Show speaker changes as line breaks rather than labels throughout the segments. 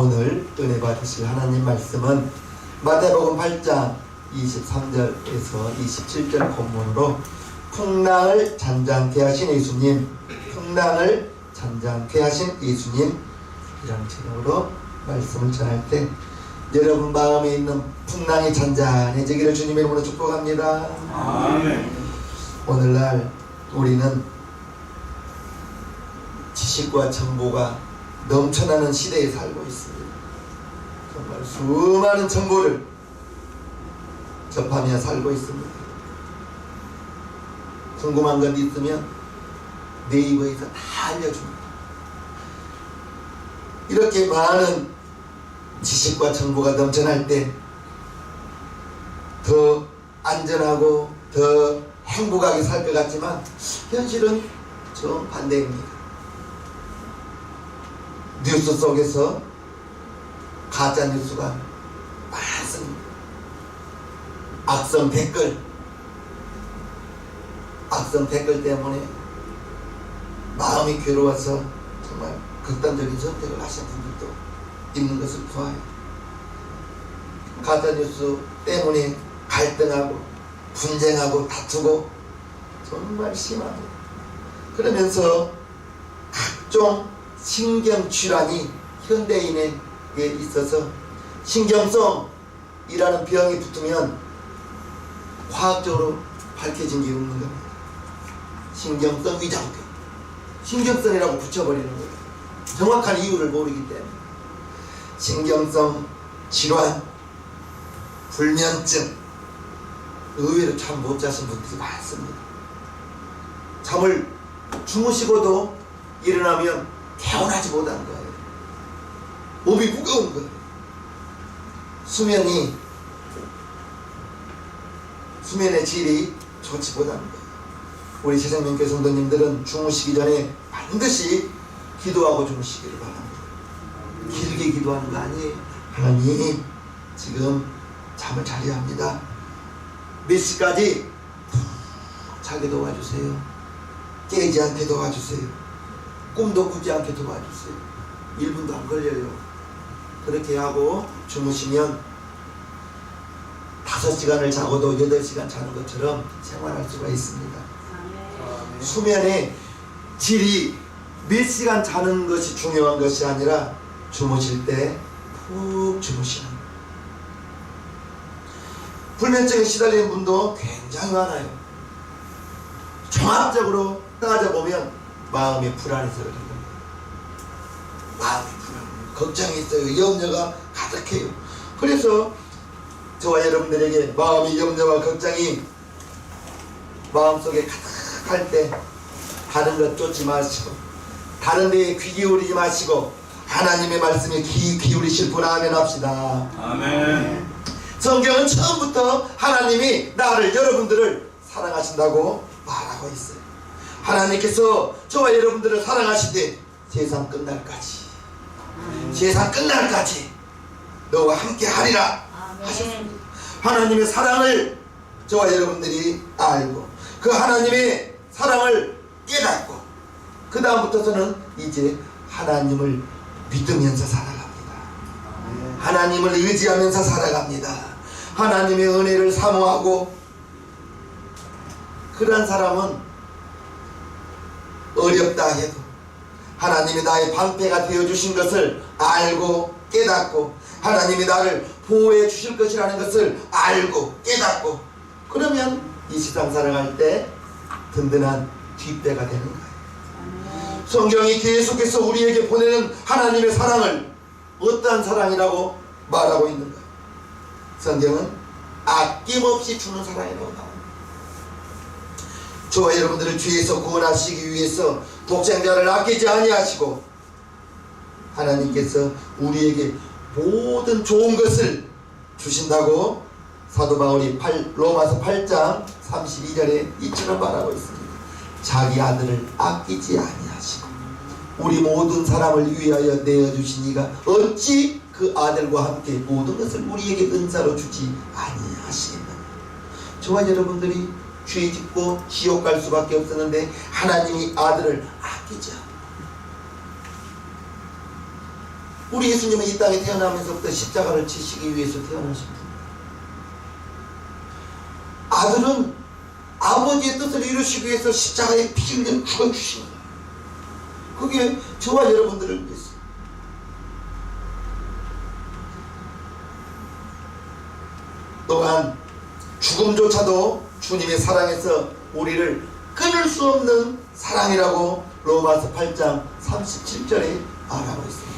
오늘 은혜 받으실 하나님 말씀은 마태복음 8장 23절에서 27절 본문으로 풍랑을 잔잔케 하신 예수님, 풍랑을 잔잔케 하신 예수님, 이런 제목으로 말씀을 전할 때 여러분 마음에 있는 풍랑이 잔잔해지기를 주님의 이름으로 축복합니다.
아멘.
오늘날 우리는 지식과 정보가 넘쳐나는 시대에 살고 있습니다. 정말 수많은 정보를 접하며 살고 있습니다. 궁금한 것 있으면 네이버에서 다 알려줍니다. 이렇게 많은 지식과 정보가 넘쳐날 때 더 안전하고 더 행복하게 살 것 같지만 현실은 정반대입니다. 뉴스 속에서 가짜 뉴스가 많습니다. 악성 댓글 때문에 마음이 괴로워서 정말 극단적인 선택을 하신 분들도 있는 것을 보아요. 가짜 뉴스 때문에 갈등하고 분쟁하고 다투고 정말 심합니다. 그러면서 각종 신경질환이 현대인에게 있어서 신경성이라는 병이 붙으면 과학적으로 밝혀진 게 없는 겁니다. 신경성 위장병, 신경성이라고 붙여버리는 거예요. 정확한 이유를 모르기 때문에. 신경성 질환, 불면증, 의외로 잠 못 자신 분들이 많습니다. 잠을 주무시고도 일어나면 개운하지 못한 거예요. 몸이 무거운 거예요. 수면의 질이 좋지 못한 거예요. 우리 새생명교회 성도님들은 주무시기 전에 반드시 기도하고 주무시기를 바랍니다. 길게 기도하는 거 아니에요. 하나님, 지금 잠을 자야 합니다. 몇 시까지 자게 도와주세요. 깨지 않게 도와주세요. 꿈도 꾸지 않게 도와주세요. 1분도 안 걸려요. 그렇게 하고 주무시면 5시간을 자고도 8시간 자는 것처럼 생활할 수가 있습니다. 수면의 질이 몇 시간 자는 것이 중요한 것이 아니라 주무실 때 푹 주무시는 거예요. 불면증에 시달리는 분도 굉장히 많아요. 종합적으로 따져보면 마음이 불안해서 그런 겁니다. 마음이 불안해요. 걱정이 있어요. 염려가 가득해요. 그래서 저와 여러분들에게 마음이 염려와 걱정이 마음속에 가득할 때 다른 것 쫓지 마시고 다른 데에 귀 기울이지 마시고 하나님의 말씀에 귀 기울이실 분 아멘 합시다.
아멘.
성경은 처음부터 하나님이 나를 여러분들을 사랑하신다고 말하고 있어요. 하나님께서 저와 여러분들을 사랑하시되 세상 끝날까지 너와 함께 하리라 하셨습니다. 하나님의 사랑을 저와 여러분들이 알고 그 하나님의 사랑을 깨닫고 그 다음부터서는 이제 하나님을 믿으면서 살아갑니다. 하나님을 의지하면서 살아갑니다. 하나님의 은혜를 사모하고 그런 사람은 어렵다 해도 하나님이 나의 방패가 되어주신 것을 알고 깨닫고 하나님이 나를 보호해 주실 것이라는 것을 알고 깨닫고 그러면 이 세상 살아갈 때 든든한 뒷배가 되는 거예요. 성경이 계속해서 우리에게 보내는 하나님의 사랑을 어떠한 사랑이라고 말하고 있는 거예요. 성경은 아낌없이 주는 사랑이라고 나옵니다. 저와 여러분들을 죄에서 구원하시기 위해서 독생자를 아끼지 아니하시고 하나님께서 우리에게 모든 좋은 것을 주신다고 사도 바울이 로마서 8장 32절에 이처럼 말하고 있습니다. 자기 아들을 아끼지 아니하시고 우리 모든 사람을 위하여 내어주신 이가 어찌 그 아들과 함께 모든 것을 우리에게 은사로 주지 아니하시겠느냐. 저와 여러분들이 죄 짓고 지옥 갈 수밖에 없었는데 하나님이 아들을 아끼죠. 우리 예수님은 이 땅에 태어나면서부터 십자가를 지시기 위해서 태어나신 분. 아들은 아버지의 뜻을 이루시기 위해서 십자가에 피 흘려 죽어주신 거예요. 그게 저와 여러분들을 위해서. 또한 죽음조차도 주님의 사랑에서 우리를 끊을 수 없는 사랑이라고 로마서 8장 37절에 말하고 있습니다.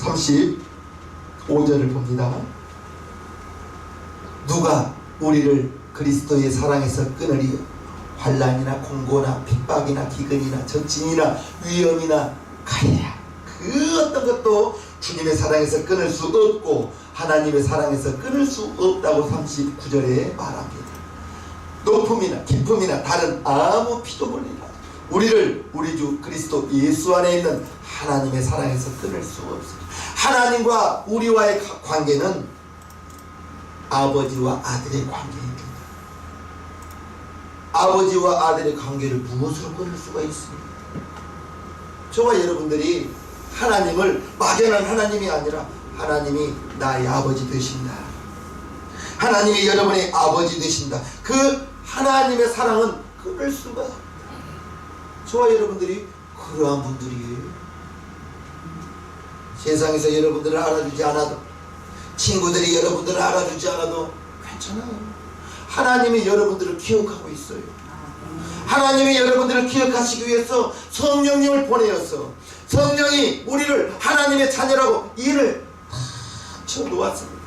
35절을 봅니다. 누가 우리를 그리스도의 사랑에서 끊으리요? 환난이나 공고나 핍박이나 기근이나 적진이나 위험이나 가해야 그 어떤 것도 주님의 사랑에서 끊을 수 없고 하나님의 사랑에서 끊을 수 없다고 39절에 말합니다. 높음이나 깊음이나 다른 아무 피조물이나 우리를 우리 주 그리스도 예수 안에 있는 하나님의 사랑에서 끊을 수 없습니다. 하나님과 우리와의 관계는 아버지와 아들의 관계입니다. 아버지와 아들의 관계를 무엇으로 끊을 수가 있습니까? 저와 여러분들이 하나님을 막연한 하나님이 아니라 하나님이 나의 아버지 되신다. 하나님이 여러분의 아버지 되신다. 그 하나님의 사랑은 끊을 수가 없다. 저와 여러분들이 그러한 분들이에요. 세상에서 여러분들을 알아주지 않아도, 친구들이 여러분들을 알아주지 않아도 괜찮아요. 하나님이 여러분들을 기억하고 있어요. 하나님이 여러분들을 기억하시기 위해서 성령님을 보내어서 성령이 우리를 하나님의 자녀라고 일을 다 쳐놓았습니다.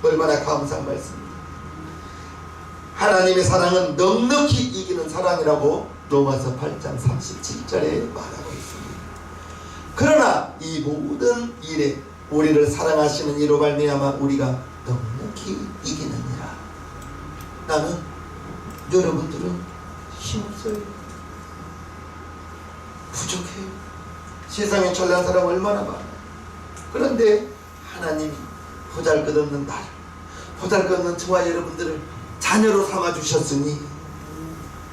얼마나 감사한 말씀입니다. 하나님의 사랑은 넉넉히 이기는 사랑이라고 로마서 8장 37절에 말하고 있습니다. 그러나 이 모든 일에 우리를 사랑하시는 이로 말미암아 우리가 넉넉히 이기느니라. 나는, 여러분들은 힘없어요. 부족해요. 세상에 잘난 사람 얼마나 많아요. 그런데 하나님이 보잘것없는 나를, 보잘것없는 저와 여러분들을 자녀로 삼아주셨으니,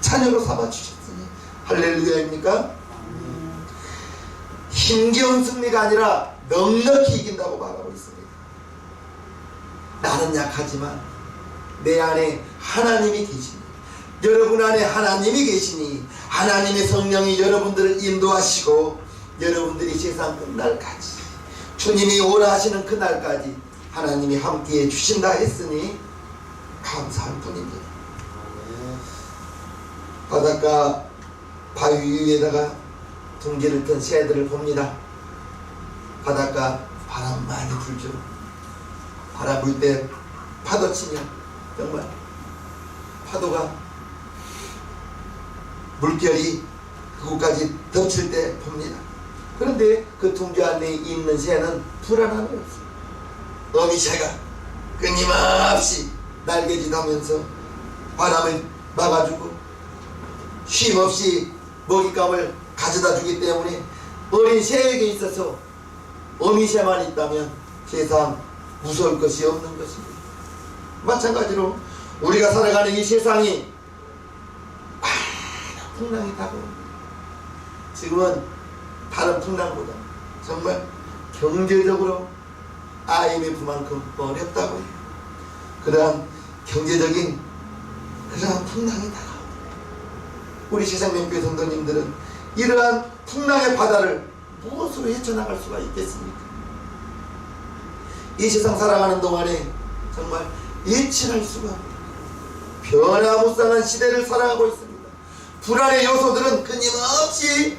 자녀로 삼아주셨으니 할렐루야입니까? 힘겨운 승리가 아니라 넉넉히 이긴다고 말하고 있습니다. 나는 약하지만 내 안에 하나님이 계시니, 여러분 안에 하나님이 계시니 하나님의 성령이 여러분들을 인도하시고 여러분들이 세상 끝날까지, 주님이 오라 하시는 그날까지 하나님이 함께해 주신다 했으니 감사할 뿐입니다. 바닷가 바위 위에다가 둥지를 뜬 새들을 봅니다. 바닷가 바람 많이 불죠. 바람 불 때 파도 치면 정말 파도가 물결이 그곳까지 덮칠 때 봅니다. 그런데 그 둥지 안에 있는 새는 불안함이 없어요. 어미새가 끊임없이 날개짓하면서 바람을 막아주고 쉼없이 먹잇감을 가져다 주기 때문에 어린 새에게 있어서 어미새만 있다면 세상 무서울 것이 없는 것입니다. 마찬가지로 우리가 살아가는 이 세상이 많은 풍랑이 다가옵니다. 지금은 다른 풍랑보다 정말 경제적으로 IMF만큼 어렵다고 해요. 그러한 경제적인 그러한 풍랑이 다가옵니다. 우리 세상명교회 성도님들은 이러한 풍랑의 바다를 무엇으로 헤쳐나갈 수가 있겠습니까? 이 세상 살아가는 동안에 정말 예측할 수가 없습니다. 변화무쌍한 시대를 살아가고 있습니다. 불안의 요소들은 끊임없이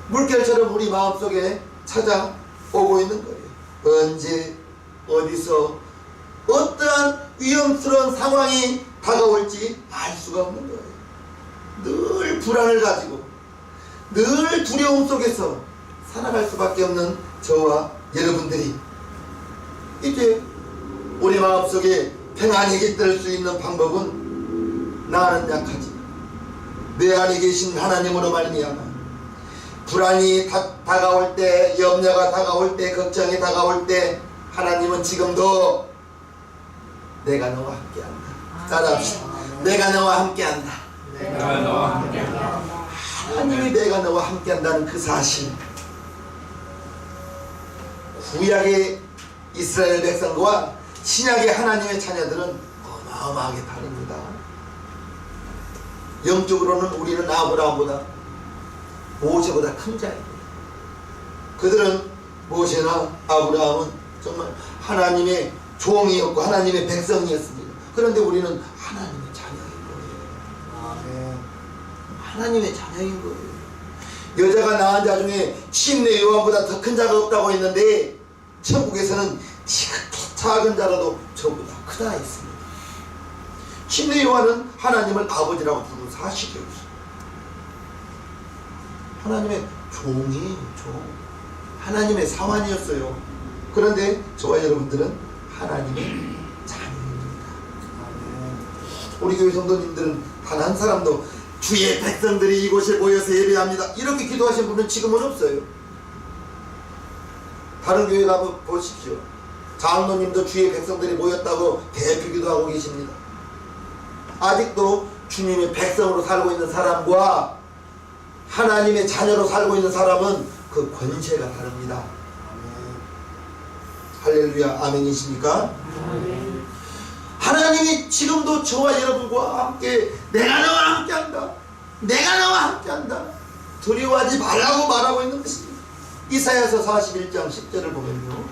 물결처럼 우리 마음속에 찾아오고 있는 거예요. 언제 어디서 어떠한 위험스러운 상황이 다가올지 알 수가 없는 거예요. 늘 불안을 가지고 늘 두려움 속에서 살아갈 수밖에 없는 저와 여러분들이 이제 우리 마음속에 평안이 깃들 수 있는 방법은 나는 약하지만 내 안에 계신 하나님으로 말미암아 불안이 다가올 때, 염려가 다가올 때, 걱정이 다가올 때 하나님은 지금도 내가 너와 함께한다. 따라합시다. 내가 너와 함께한다.
내가 너와 함께한다.
하나님이 내가 너와 함께한다는 그 사실, 구약의 이스라엘 백성과 신약의 하나님의 자녀들은 어마어마하게 다릅니다. 영적으로는 우리는 아브라함보다, 모세보다 큰 자입니다. 그들은, 모세나 아브라함은 정말 하나님의 종이었고 하나님의 백성이었습니다. 그런데 우리는 하나님의 자녀인 거예요. 아멘. 하나님의 자녀인 거예요. 여자가 낳은 자 중에 침례 요한보다 더 큰 자가 없다고 했는데, 천국에서는 지극히 작은 자라도 저보다 크다 했습니다. 침례 요한은 하나님을 아버지라고 부르는 사실이었어요. 하나님의 종이에요, 종. 하나님의 사환이었어요. 그런데 저와 여러분들은 하나님의 자녀입니다. 우리 교회 성도님들은 단 한 사람도 주의 백성들이 이곳에 모여서 예배합니다, 이렇게 기도하신 분은 지금은 없어요. 다른 교회 가서 보십시오. 장로님도 주의 백성들이 모였다고 대표 기도하고 계십니다. 아직도 주님의 백성으로 살고 있는 사람과 하나님의 자녀로 살고 있는 사람은 그 권세가 다릅니다. 할렐루야, 아멘이십니까? 아멘. 하나님이 지금도 저와 여러분과 함께, 내가 너와 함께한다, 내가 너와 함께한다, 두려워하지 말라고 말하고 있는 것입니다. 이사야서 41장 10절을 보면요,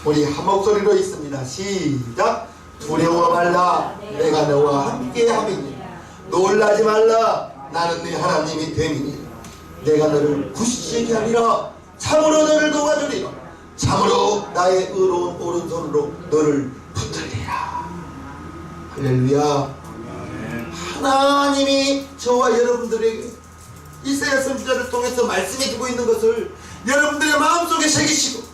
우리 한 목소리로 있습니다. 시작. 두려워 말라, 내가 너와 함께함이니 놀라지 말라, 나는 네 하나님이 됨이니 내가 너를 굳세게 하리라, 참으로 너를 도와주리라, 참으로 나의 의로운 오른손으로 너를 붙들리라. 할렐루야. 하나님이 저와 여러분들에게 이사야 선지자를 통해서 말씀해주고 있는 것을 여러분들의 마음속에 새기시고,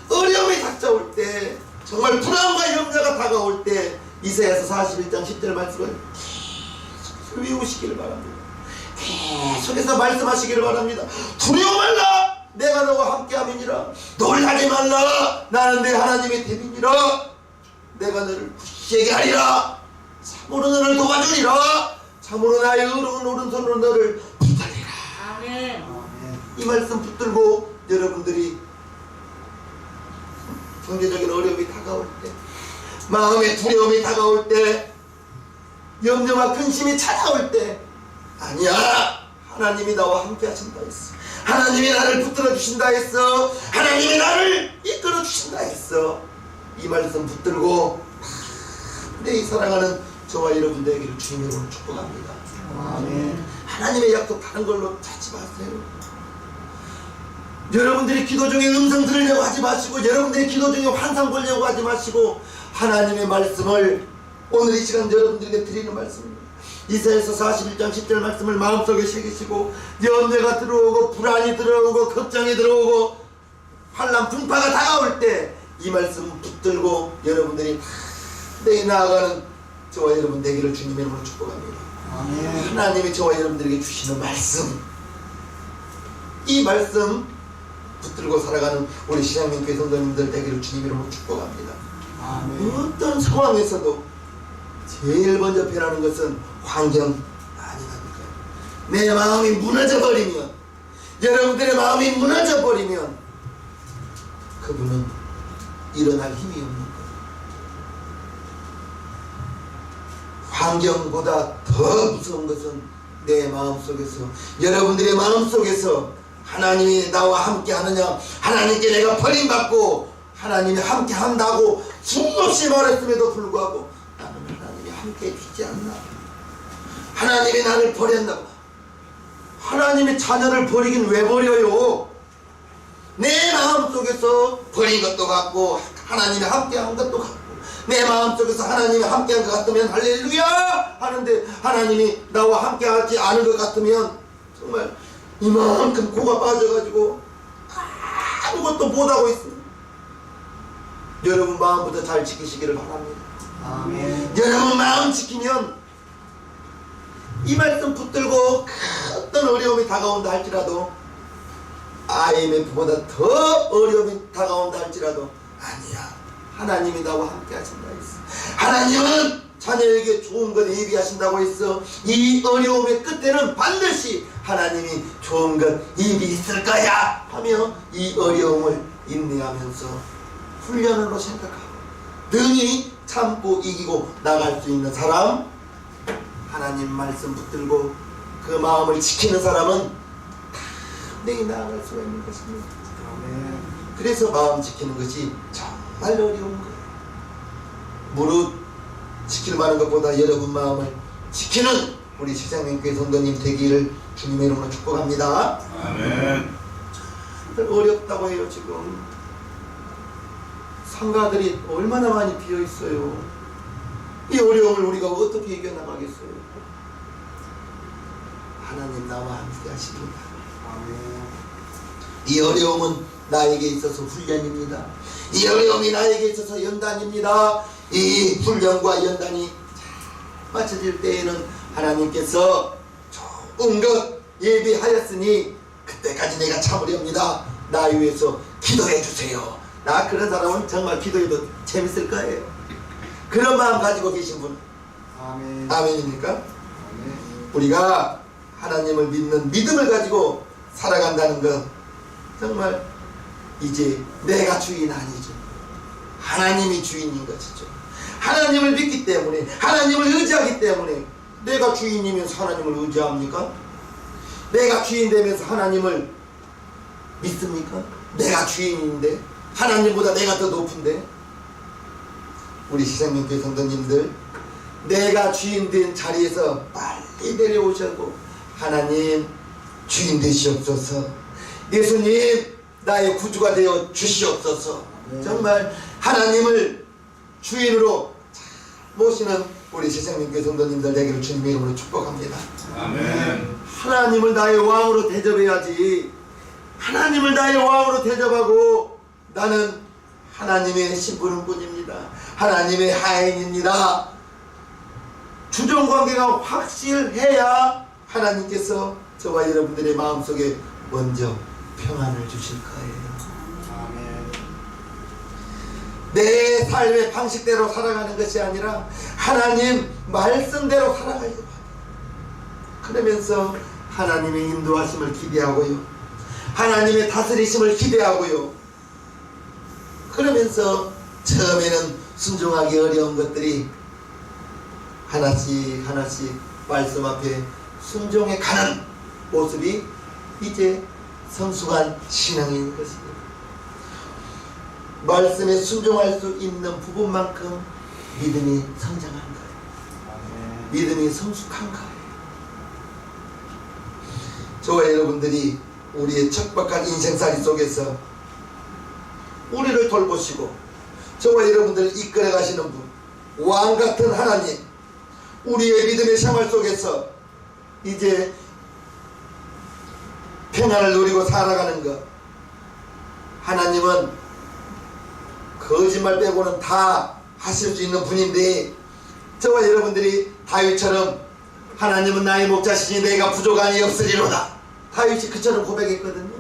어려움이 닥쳐올 때, 정말 불안과 염려가 다가올 때 이사야서 41장 10절 말씀을 계속 외우시기를 바랍니다. 계속해서 말씀하시기를 바랍니다. 두려워 말라, 내가 너와 함께함이니라. 놀라지 말라, 나는 내 하나님의 됨이니라. 내가 너를 굳세게 하리라, 참으로 너를 도와주리라, 참으로 나의 의로운 오른손으로 너를 붙들리라.
아멘.
이 말씀 붙들고 여러분들이 경제적인 어려움이 다가올 때, 마음의 두려움이 다가올 때, 염려와 근심이 찾아올 때, 아니야, 하나님이 나와 함께 하신다 했어, 하나님이 나를 붙들어 주신다 했어, 하나님이 나를 이끌어 주신다 했어. 이 말씀 붙들고 내 사랑하는 저와 여러분들에게 주님의 이름으로 축복합니다. 아멘. 하나님의 약속 다른 걸로 찾지 마세요. 여러분들이 기도 중에 음성 들으려고 하지 마시고, 여러분들이 기도 중에 환상 보려고 하지 마시고, 하나님의 말씀을 오늘 이 시간 여러분들에게 드리는 말씀입니다. 이사야서 41장 10절 말씀을 마음속에 새기시고, 염려가 들어오고 불안이 들어오고 걱정이 들어오고 환난 풍파가 다가올 때 이 말씀 붙들고 여러분들이 내게 나아가는 저와 여러분 되기를 주님의 이름으로 축복합니다. 아멘. 하나님이 저와 여러분들에게 주시는 말씀, 이 말씀 붙들고 살아가는 우리 시장님교회 성도님들 되기를 주님의 이름으로 축복합니다. 아멘. 어떤 상황에서도 제일 먼저 변하는 것은 환경 아니랍니까? 내 마음이 무너져 버리면, 여러분들의 마음이 무너져 버리면 그분은 일어날 힘이 없는 거예요. 환경보다 더 무서운 것은 내 마음속에서, 여러분들의 마음속에서 하나님이 나와 함께 하느냐, 하나님께 내가 버림받고 하나님이 함께 한다고 수없이 말했음에도 불구하고 나는 하나님이 함께 해주지 않나, 하나님이 나를 버렸나. 하나님의 자녀를 버리긴 왜 버려요? 내 마음속에서 버린 것도 같고 하나님이 함께한 것도 같고, 내 마음속에서 하나님이 함께한 것 같으면 할렐루야 하는데, 하나님이 나와 함께하지 않은 것 같으면 정말 이만큼 코가 빠져가지고 아무것도 못하고 있습니다. 여러분 마음부터 잘 지키시기를 바랍니다. 아멘. 여러분 마음 지키면 이 말씀 붙들고 어떤 어려움이 다가온다 할지라도, IMF보다 더 어려움이 다가온다 할지라도, 아니야, 하나님이 나와 함께 하신다 했어. 하나님은 자녀에게 좋은 것 예비하신다고 했어. 이 어려움의 끝에는 반드시 하나님이 좋은 것 예비 있을 거야 하며 이 어려움을 인내하면서 훈련으로 생각하고 능히 참고 이기고 나갈 수 있는 사람, 하나님 말씀 붙들고 그 마음을 지키는 사람은 능히 나아갈 수가 있는 것입니다. 그래서 마음 지키는 것이 정말 어려운 거예요. 무릇 지킬 만한 것보다 여러분 마음을 지키는 우리 시장님교회 성도님 되기를 주님의 이름으로 축복합니다.
아멘.
어렵다고 해요. 지금 상가들이 얼마나 많이 비어 있어요. 이 어려움을 우리가 어떻게 이겨나가겠어요? 하나님 나와 함께 하십니다. 이 어려움은 나에게 있어서 훈련입니다. 이 어려움이 나에게 있어서 연단입니다. 이 훈련과 연단이 맞춰질 때에는 하나님께서 좋은 것 예비하였으니 그때까지 내가 참으렵니다. 나 위해서 기도해 주세요. 나 그런 사람은 정말 기도해도 재밌을 거예요. 그런 마음 가지고 계신 분, 아멘입니까?
아멘.
우리가 하나님을 믿는 믿음을 가지고 살아간다는 것, 정말 이제 내가 주인 아니죠. 하나님이 주인인 것이죠. 하나님을 믿기 때문에, 하나님을 의지하기 때문에. 내가 주인이면서 하나님을 의지합니까? 내가 주인 되면서 하나님을 믿습니까? 내가 주인인데, 하나님보다 내가 더 높은데. 우리 시장님교회 성도님들, 내가 주인 된 자리에서 빨리 내려오셔고 하나님 주인 되시옵소서. 예수님 나의 구주가 되어 주시옵소서. 정말 하나님을 주인으로 모시는 우리 시장님교회 성도님들 되기를 주님의 이름으로 축복합니다.
아멘.
하나님을 나의 왕으로 대접해야지. 하나님을 나의 왕으로 대접하고 나는 하나님의 심부름꾼입니다. 하나님의 하인입니다. 주종관계가 확실해야 하나님께서 저와 여러분들의 마음속에 먼저 평안을 주실 거예요.
아멘.
내 삶의 방식대로 살아가는 것이 아니라 하나님 말씀대로 살아가야 돼요. 그러면서 하나님의 인도하심을 기대하고요, 하나님의 다스리심을 기대하고요, 그러면서 처음에는 순종하기 어려운 것들이 하나씩 하나씩 말씀 앞에 순종해 가는 모습이 이제 성숙한 신앙인 것입니다. 말씀에 순종할 수 있는 부분만큼 믿음이 성장한 거예요. 믿음이 성숙한 거예요. 저와 여러분들이 우리의 척박한 인생살이 속에서 우리를 돌보시고 저와 여러분들을 이끌어 가시는 분, 왕같은 하나님, 우리의 믿음의 생활 속에서 이제 평안을 누리고 살아가는 것, 하나님은 거짓말 빼고는 다 하실 수 있는 분인데, 저와 여러분들이 다윗처럼 하나님은 나의 목자시니 내가 부족함이 없으리로다, 다윗이 그처럼 고백했거든요.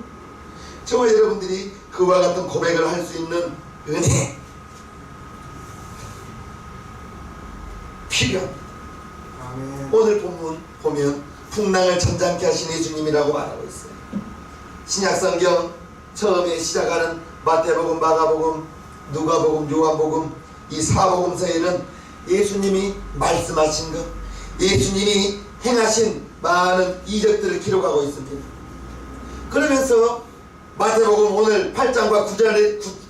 저와 여러분들이 그와 같은 고백을 할 수 있는 은혜 필요합니다.
아멘.
오늘 본문 보면 풍랑을 점잖게 하신 예수님이라고 말하고 있어요. 신약성경 처음에 시작하는 마태복음, 마가복음, 누가복음, 요한복음, 이 사복음서에는 예수님이 말씀하신 것, 예수님이 행하신 많은 이적들을 기록하고 있습니다. 그러면서 마태복음 오늘 8장과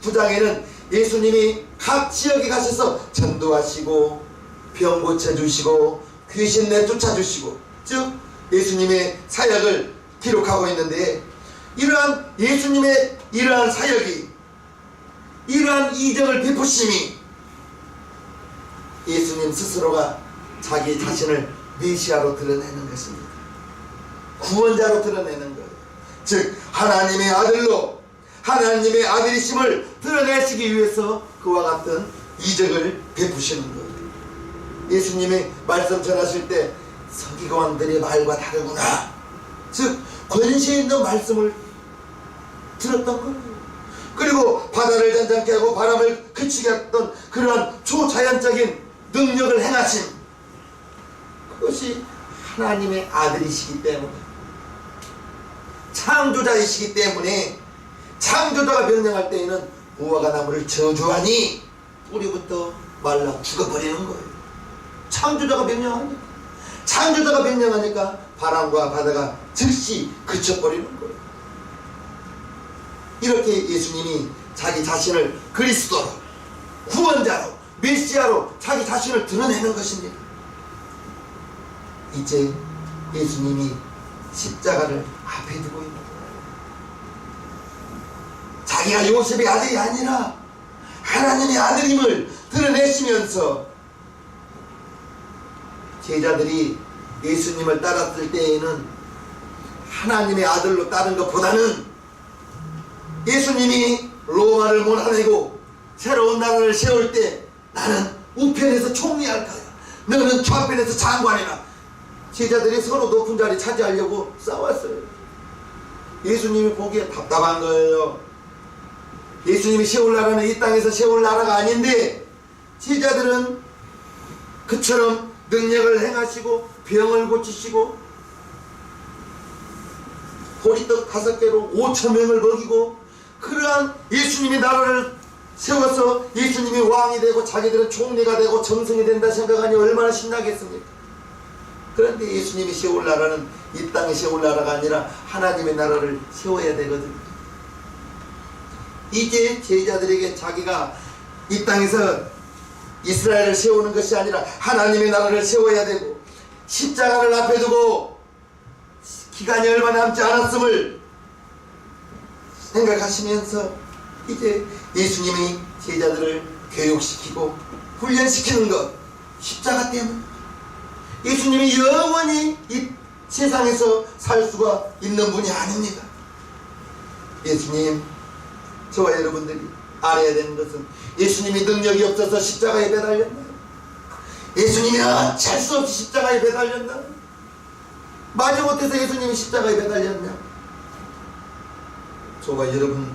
9장에는 예수님이 각 지역에 가셔서 전도하시고 병 고쳐주시고 귀신 내쫓아주시고, 즉 예수님의 사역을 기록하고 있는데, 이러한 예수님의 이러한 사역이, 이러한 이적을 베푸심이 예수님 스스로가 자기 자신을 메시아로 드러내는 것입니다. 구원자로 드러내는 거예요. 즉 하나님의 아들로, 하나님의 아들이심을 드러내시기 위해서 그와 같은 이적을 베푸시는 거예요. 예수님이 말씀 전하실 때 서기관들의 말과 다르구나, 즉 권세 있는 말씀을 들었던 거예요. 그리고 바다를 잔잔케 하고 바람을 그치게 했던 그러한 초자연적인 능력을 행하신 그것이 하나님의 아들이시기 때문에, 창조자이시기 때문에 창조자가 명령할 때에는 무화과 나무를 저주하니 뿌리부터 말라 죽어버리는 거예요. 창조자가 명령하니까. 창조자가 명령하니까 바람과 바다가 즉시 그쳐버리는 거예요. 이렇게 예수님이 자기 자신을 그리스도로, 구원자로, 메시아로 자기 자신을 드러내는 것입니다. 이제 예수님이 십자가를 앞에 두고 있는 거예요. 자기가 요셉의 아들이 아니라 하나님의 아들임을 드러내시면서 제자들이 예수님을 따랐을 때에는 하나님의 아들로 따른 것보다는 예수님이 로마를 몰아내고 새로운 나라를 세울 때 나는 우편에서 총리할 거야, 너는 좌편에서 장관이라, 제자들이 서로 높은 자리 차지하려고 싸웠어요. 예수님이 보기에 답답한 거예요. 예수님이 세울 나라는 이 땅에서 세울 나라가 아닌데 제자들은 그처럼 능력을 행하시고 병을 고치시고 보리떡 5개로 5,000명을 먹이고 그러한 예수님의 나라를 세워서 예수님이 왕이 되고 자기들은 총리가 되고 정승이 된다 생각하니 얼마나 신나겠습니까? 그런데 예수님이 세울 나라는 이 땅에 세울 나라가 아니라 하나님의 나라를 세워야 되거든요. 이제 제자들에게 자기가 이 땅에서 이스라엘을 세우는 것이 아니라 하나님의 나라를 세워야 되고 십자가를 앞에 두고 기간이 얼마 남지 않았음을 생각하시면서 이제 예수님이 제자들을 교육시키고 훈련시키는 것, 십자가 때문에 예수님이 영원히 이 세상에서 살 수가 있는 분이 아닙니다. 예수님, 저와 여러분들이 알아야 되는 것은 예수님이 능력이 없어서 십자가에 매달렸나요? 예수님이 어쩔 수 없이 십자가에 매달렸나요? 마지못해서 예수님이 십자가에 매달렸냐? 저와 여러분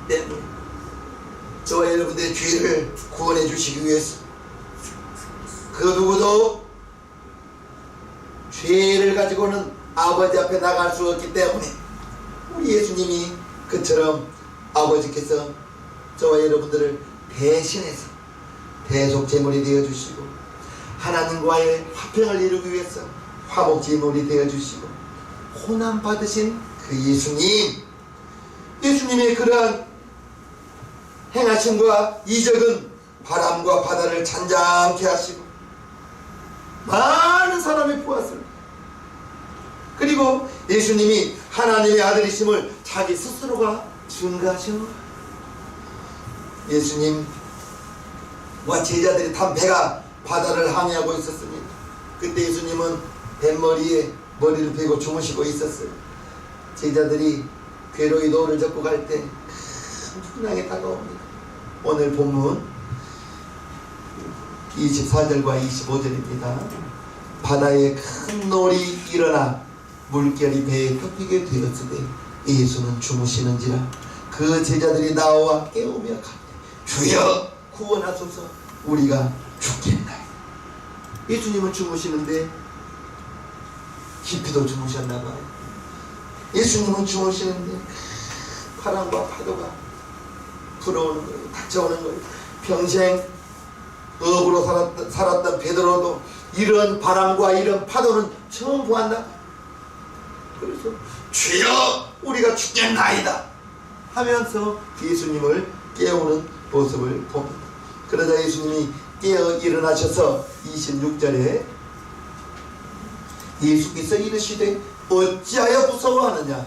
때문에, 저와 여러분들의 죄를 구원해 주시기 위해서 그 누구도 죄를 가지고는 아버지 앞에 나갈 수 없기 때문에 우리 예수님이 그처럼 아버지께서 저와 여러분들을 대신해서 대속제물이 되어주시고 하나님과의 화평을 이루기 위해서 화목제물이 되어주시고 호남 받으신 그 예수님의 그러한 행하심과 이적은 바람과 바다를 잔잔케 하시고 많은 사람이 보았습니다. 그리고 예수님이 하나님의 아들이심을 자기 스스로가 증거하시는 거예요. 예수님과 제자들이 탄 배가 바다를 항해하고 있었습니다. 그때 예수님은 뱃머리에 머리를 베고 주무시고 있었어요. 제자들이 괴로이 노를 젓고 갈 때 큰 풍랑이 다가옵니다. 오늘 본문 24절과 25절입니다. 바다에 큰 놀이 일어나 물결이 배에 덮이게 되었으되 예수는 주무시는지라. 그 제자들이 나와 깨우며 가되 주여 구원하소서, 우리가 죽겠나이다. 예수님은 주무시는데 깊이도 주무셨나봐요. 예수님은 주무시는데 바람과 파도가 불어오는 거예요. 닥쳐오는 거예요. 평생 업으로 살았던 베드로도 이런 바람과 이런 파도는 처음 보았나? 그래서 주여 우리가 죽겠나이다 하면서 예수님을 깨우는 모습을 봅니다. 그러자 예수님이 깨어 일어나셔서 26절에 예수께서 이르시되 어찌하여 무서워하느냐,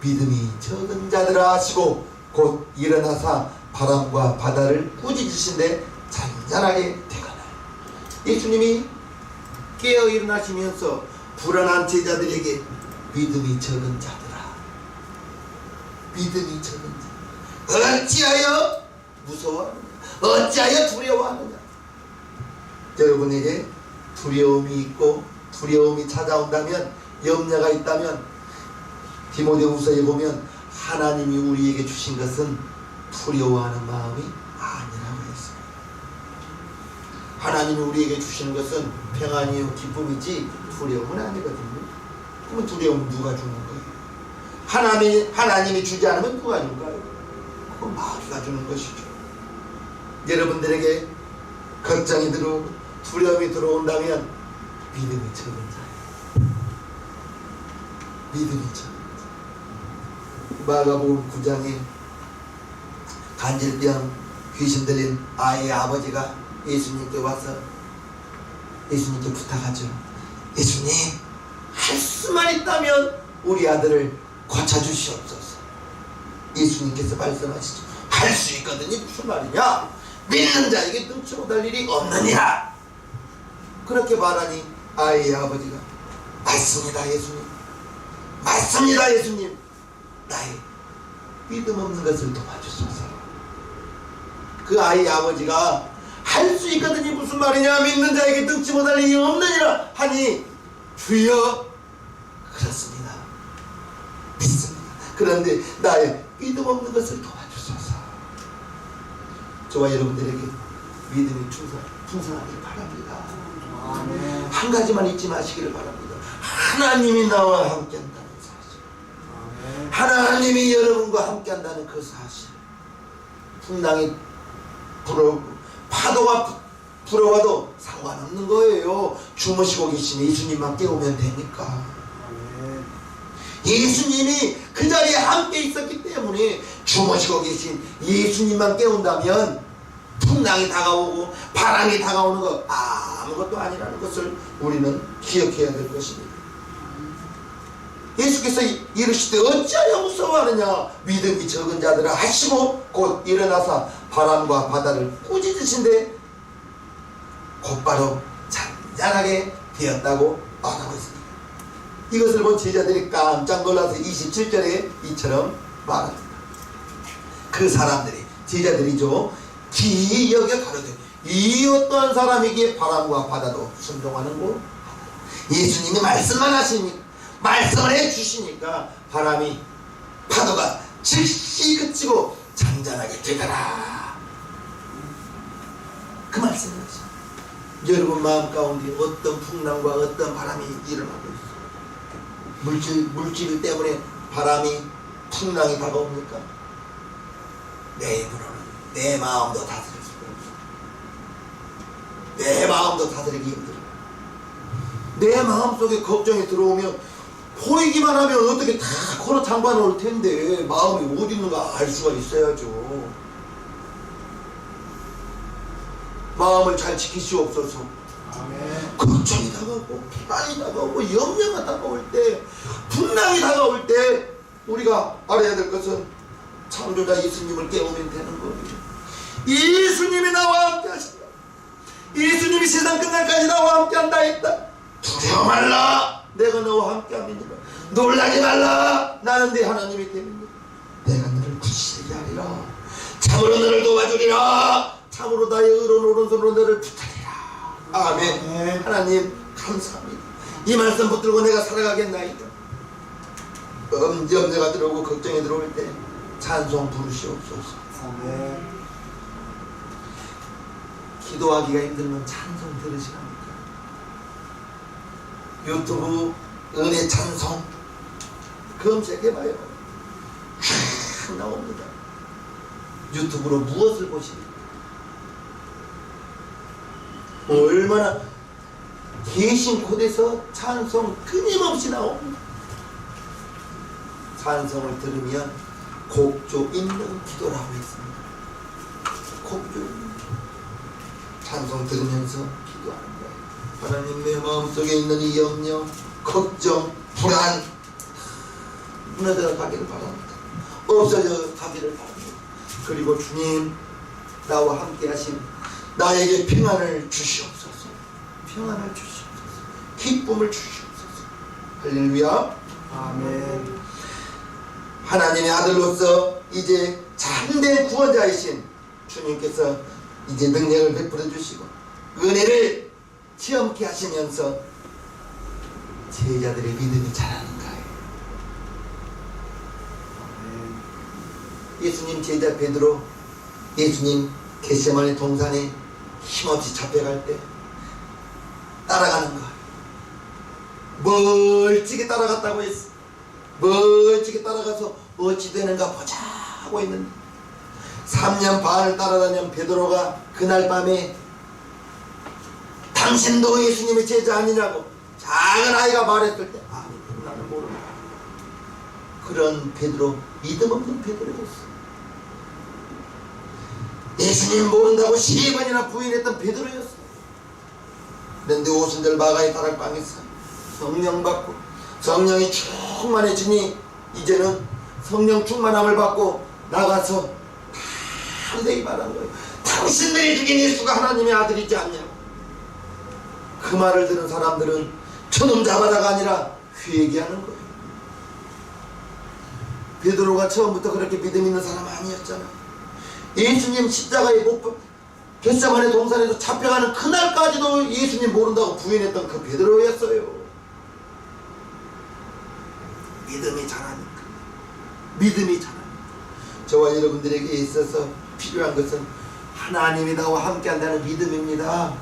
믿음이 적은 자들아 하시고 곧 일어나사 바람과 바다를 꾸짖으신데 잔잔하게 되거늘. 예수님이 깨어 일어나시면서 불안한 제자들에게 믿음이 적은 자들아, 믿음이 적은 자, 어찌하여 무서워하느냐, 어찌하여 두려워하느냐. 여러분에게 두려움이 있고 두려움이 찾아온다면, 염려가 있다면 디모데후서에 보면 하나님이 우리에게 주신 것은 두려워하는 마음이 아니라고 했습니다. 하나님이 우리에게 주시는 것은 평안이요 기쁨이지 두려움은 아니거든요. 그러면 두려움은 누가 주는 거예요? 하나님이 주지 않으면 누가 줄까요? 그건 마귀가 주는 것이죠. 여러분들에게 걱정이 들어오고 두려움이 들어온다면 믿음이 적은 자예요. 믿음이 적은 자. 마가복음 9장에 간질병 귀신 들린 아이의 아버지가 예수님께 와서 예수님께 부탁하죠. 예수님, 할 수만 있다면 우리 아들을 고쳐주시옵소서. 예수님께서 말씀하시죠. 할 수 있거든요. 무슨 말이냐? 믿는 자에게 능치 못할 일이 없느니라. 그렇게 말하니 아이의 아버지가 맞습니다 예수님, 맞습니다 예수님, 나의 믿음 없는 것을 도와주소서. 그 아이의 아버지가 할 수 있거든요. 무슨 말이냐? 믿는 자에게 능치 못할 일이 없느니라 하니 주여 그렇습니다, 믿습니다. 그런데 나의 믿음 없는 것을 도와주소서. 저와 여러분들에게 믿음이 풍성하길 바랍니다.
아멘.
한 가지만 잊지 마시기를 바랍니다. 하나님이 나와 함께한다는 사실,
아멘.
하나님이 여러분과 함께한다는 그 사실. 풍랑이 불어오고 파도가 불어와도 상관없는 거예요. 주무시고 계신 예수님만 깨우면 되니까.
아멘.
예수님이 그 자리에 함께 있었기 때문에 주무시고 계신 예수님만 깨운다면 풍랑이 다가오고 바람이 다가오는 것 아무것도 아니라는 것을 우리는 기억해야 될 것입니다. 예수께서 이르시되 어찌하여 무서워하느냐 믿음이 적은 자들아 하시고 곧 일어나서 바람과 바다를 꾸짖으신데 곧바로 잔잔하게 되었다고 말하고 있습니다. 이것을 본 제자들이 깜짝 놀라서 27절에 이처럼 말합니다. 그 사람들이, 제자들이죠, 기이 여겨 가로되 이 어떠한 사람에게 바람과 바다도 순종하는고. 예수님이 말씀만 하시니까, 말씀을 해주시니까 바람이 파도가 즉시 그치고 잔잔하게 되더라. 그 말씀이죠. 여러분 마음 가운데 어떤 풍랑과 어떤 바람이 일어나고 있어요? 물질 때문에 바람이 풍랑이 다가옵니까? 내 입으로는 내 마음도 다스릴 수가 없어. 내 마음도 다스리기 힘들어. 내 마음속에 걱정이 들어오면 보이기만 하면 어떻게 다 걸어 장관 올 텐데 마음이 어디 있는가 알 수가 있어야죠. 마음을 잘 지키시옵소서.
아멘.
걱정이 다가오고 비난이 다가오고 염려가 다가올 때, 분당이 다가올 때 우리가 알아야 될 것은 창조자 예수님을 깨우면 되는 거예요. 예수님이 나와 함께 하신다. 예수님이 세상 끝날까지 나와 함께 한다 했다. 두려워 말라, 내가 너와 함께 함이니라. 놀라지 말라, 나는 네 하나님이 됨이니라. 내가 너를 굳세게 하리라. 참으로 너를 도와주리라. 참으로 나의 의로운 오른손으로 너를 붙들리라. 아멘.
아멘.
하나님 감사합니다. 이 말씀 붙들고 내가 살아가겠나이다. 염려가 들어오고 걱정이 들어올 때 찬송 부르시옵소서.
아멘.
기도하기가 힘들면 찬송 들으시랍니까? 유튜브 은혜 찬송 검색해봐요. 쫙 나옵니다. 유튜브로 무엇을 보십니까? 얼마나 계신 곳에서 찬송 끊임없이 나옵니다. 찬송을 들으면 곡조 있는 기도라고 했습니다. 곡조 있는 찬송 들으면서 기도하는 거예요. 하나님, 내 마음속에 있는 이 염려, 걱정, 불안 무너져 가기를 바랍니다. 없어져 가기를 바랍니다. 그리고 주님, 나와 함께 하신 나에게 평안을 주시옵소서. 평안을 주시옵소서. 기쁨을 주시옵소서. 할렐루야.
아멘.
하나님의 아들로서 이제 참된 구원자이신 주님께서 이제 능력을 베풀어 주시고 은혜를 체험케 하시면서 제자들의 믿음이 자라는 거예요.
아멘.
예수님 제자 베드로, 예수님 겟세마네 동산에 힘없이 잡혀갈 때 따라가는 거예요. 멀찍이 따라갔다고 했어. 멀찍이 따라가서 어찌 되는가 보자 하고 있는데 3년 반을 따라다니는 베드로가 그날 밤에 당신도 예수님의 제자 아니냐고 작은 아이가 말했을 때 아니 나는 모른다. 그런 베드로, 믿음 없는 베드로였어. 예수님 모른다고 10번이나 부인했던 베드로였어. 그런데 오순절 마가의 다락방에서 성령 받고 성령이 충만해지니 이제는 성령 충만함을 받고 나가서 담대히 말한 거예요. 당신들이 죽인 예수가 하나님의 아들이지 않냐고. 그 말을 들은 사람들은 저놈 잡아다가 아니라 회개하는 거예요. 베드로가 처음부터 그렇게 믿음 있는 사람 아니었잖아. 예수님 십자가에 못 겟세마네 동산에서 잡혀가는 그날까지도 예수님 모른다고 부인했던 그 베드로였어요. 믿음이 자라니까. 믿음이 자라니까. 저와 여러분들에게 있어서 필요한 것은 하나님이 나와 함께한다는 믿음입니다.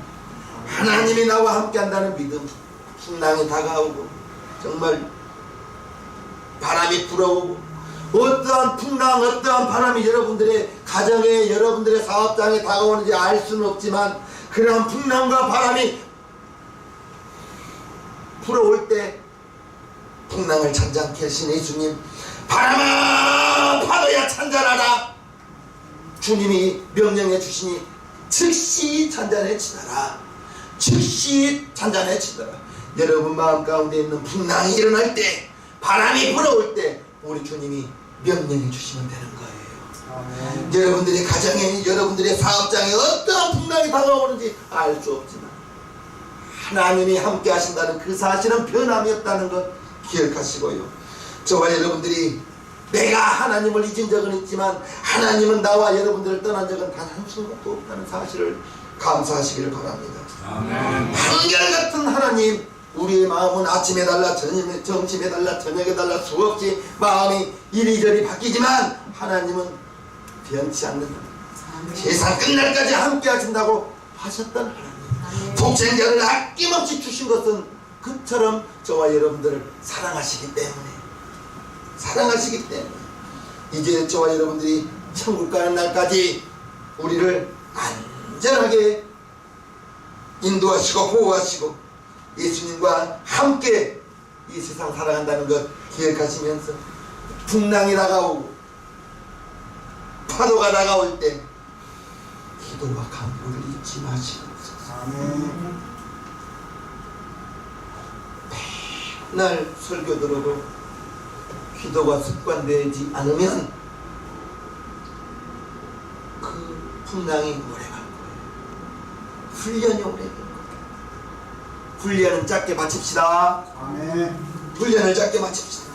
하나님이 나와 함께한다는 믿음. 풍랑이 다가오고 정말 바람이 불어오고 어떠한 풍랑, 어떠한 바람이 여러분들의 가정에, 여러분들의 사업장에 다가오는지 알 수는 없지만 그러한 풍랑과 바람이 불어올 때 풍랑을 잔잔케 하신 예수님, 바람아 파도야 잔잔하라. 주님이 명령해 주시니 즉시 잔잔해지더라. 즉시 잔잔해지더라. 여러분 마음 가운데 있는 풍랑이 일어날 때, 바람이 불어올 때 우리 주님이 명령해 주시면 되는 거예요.
아멘.
여러분들의 가정에, 여러분들의 사업장에 어떠한 풍랑이 다가오는지 알 수 없지만 하나님이 함께 하신다는 그 사실은 변함이 없다는 것 기억하시고요. 저와 여러분들이 내가 하나님을 잊은 적은 있지만 하나님은 나와 여러분들을 떠난 적은 단 한순간도 없다는 사실을 감사하시기를 바랍니다.
아멘.
한결같은 하나님, 우리의 마음은 아침에 달라 점심에 달라 저녁에 달라 수없이 마음이 이리저리 바뀌지만 하나님은 변치 않는다. 세상 끝날까지 함께 하신다고 하셨던 하나님, 독생자를 아낌없이 주신 것은 그처럼 저와 여러분들을 사랑하시기 때문에 이제 저와 여러분들이 천국 가는 날까지 우리를 안전하게 인도하시고 보호하시고 예수님과 함께 이 세상 살아간다는 것 기억하시면서 풍랑이 다가오고 파도가 다가올 때 기도와 간구를 잊지 마시옵소서.
아멘.
맨날 설교 들어도 기도가 습관되지 않으면 그 풍랑이 오래 갈 거예요. 훈련이 오래 갈 거예요. 훈련은 짧게 마칩시다.
아멘.
훈련을 짧게 마칩시다.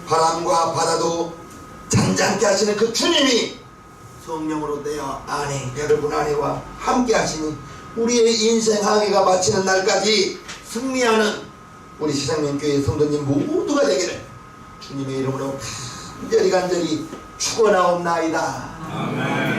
바람과 바다도 잔잔케 하시는 그 주님이 성령으로 되어 안에, 여러분 안에와 함께 하시니 우리의 인생 항해가 마치는 날까지 승리하는 우리 시상면교회 성도님 모두가 되기를 주님의 이름으로 간절히 축원하옵나이다.
아멘.